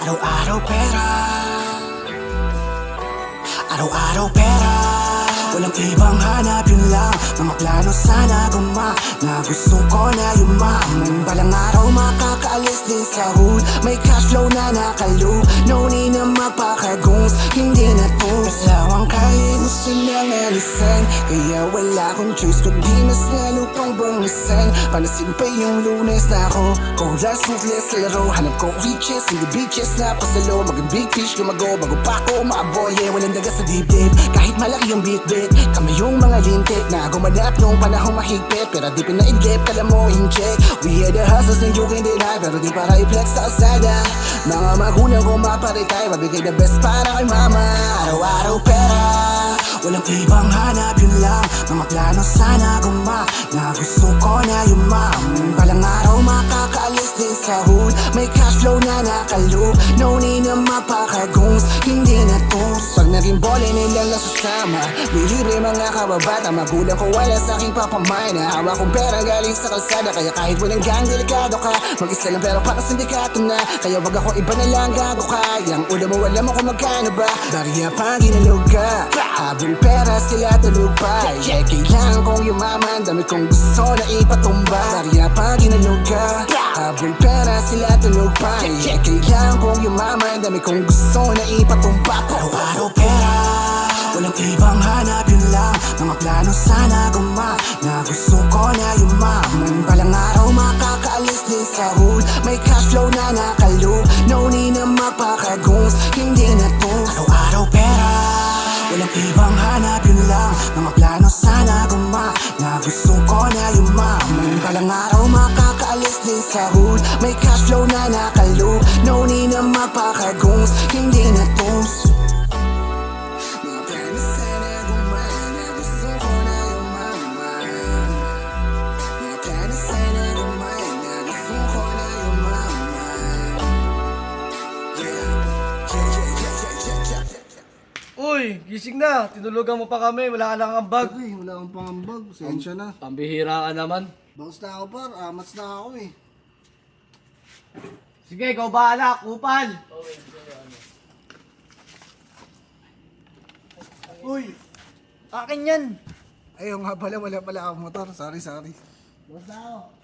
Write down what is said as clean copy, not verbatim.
Araw-araw pera, araw-araw pera. Walang ibang hanap, yun lang. Mga plano sana gumana. Gusto ko na yumaman. Balang araw makakaalis din sa hood. May cash flow na nakaloop. No need na magpakagungs, hindi na to kasawang kain, gusto niyang alisan. Kaya wala akong choice kundi mas lalo pang bungasan. Panasin pa yung Lunes na ako Colas, ruthless sa laro. Hanap ko riches, hindi beaches na pasalo. Maging big fish, lumago bago pa ako maaboy. Yeah, walang daga sa dibdib, kahit malaki yung bit-bit. Kami yung mga lintik na gumanap nung panahong mahigpit. Pero di pinaidlip, kala mo in-check. We are the hustlers and you can deny, pero di para i-flex sa asada. Mga magulang ko maparitay, mabigay the best para kay mama. Araw-araw pera, walang ibang hanap, yun lang. Mga plano sana gumana. Gusto ko na yumaman. Balang araw makakaalis din sa hood. May cash flow na nakaloop. No need na mapakagungs, hindi na toast. Pag naging bole nilang nasusama, bilibre mga kababata. Magulang ko wala sa aking papamay. Na hawak kong pera galing sa kalsada. Kaya kahit walang gang, delikado ka. Mag-isa lang pero para sindikato na. Kaya wag ako iba na lang gago ka. Yang ulo mo alam mo kung magkano ba. Barya pa ginalog ka, habol pera sila tulog pa. Yeah, kailangan kong yumaman, dami kong gusto na ipatumba. Barya pa ginalog ka, habol pera sila tulog pa. Yeah, kailangan kong yumaman, dami kong gusto na ipatumba. Araw-araw pera, walang ibang hanap, yun lang. Mga plano sana gumana. Gusto ko na yumaman. Balang araw makakaalis din sa hood. May cash flow na nakaloop. No need na magpakagungs, hindi na toast. Araw-araw pera, walang ibang hanap, yun lang. Mga plano sana gumana. Gusto ko na yumaman. Balang araw makakaalis din sa hood. May cash flow na nakaloop. No need na magpakagungs, hindi na toast. Mga plano sana gumana. Gusto ko na yumaman. Mga plano sana gumana. Gusto ko na yumaman. Uy, gising na. Tinulugan mo pa kami. Wala ka nang ambag. Uy, wala akong pangambag. Sensya na. Pambihira ka naman. Bawas na ako par. Amats na ako eh. Sige, ikaw bahala. Kupal. Uy! Akin yan. Ayaw nga pala, wala pala akong motor. Sorry. Basta ako.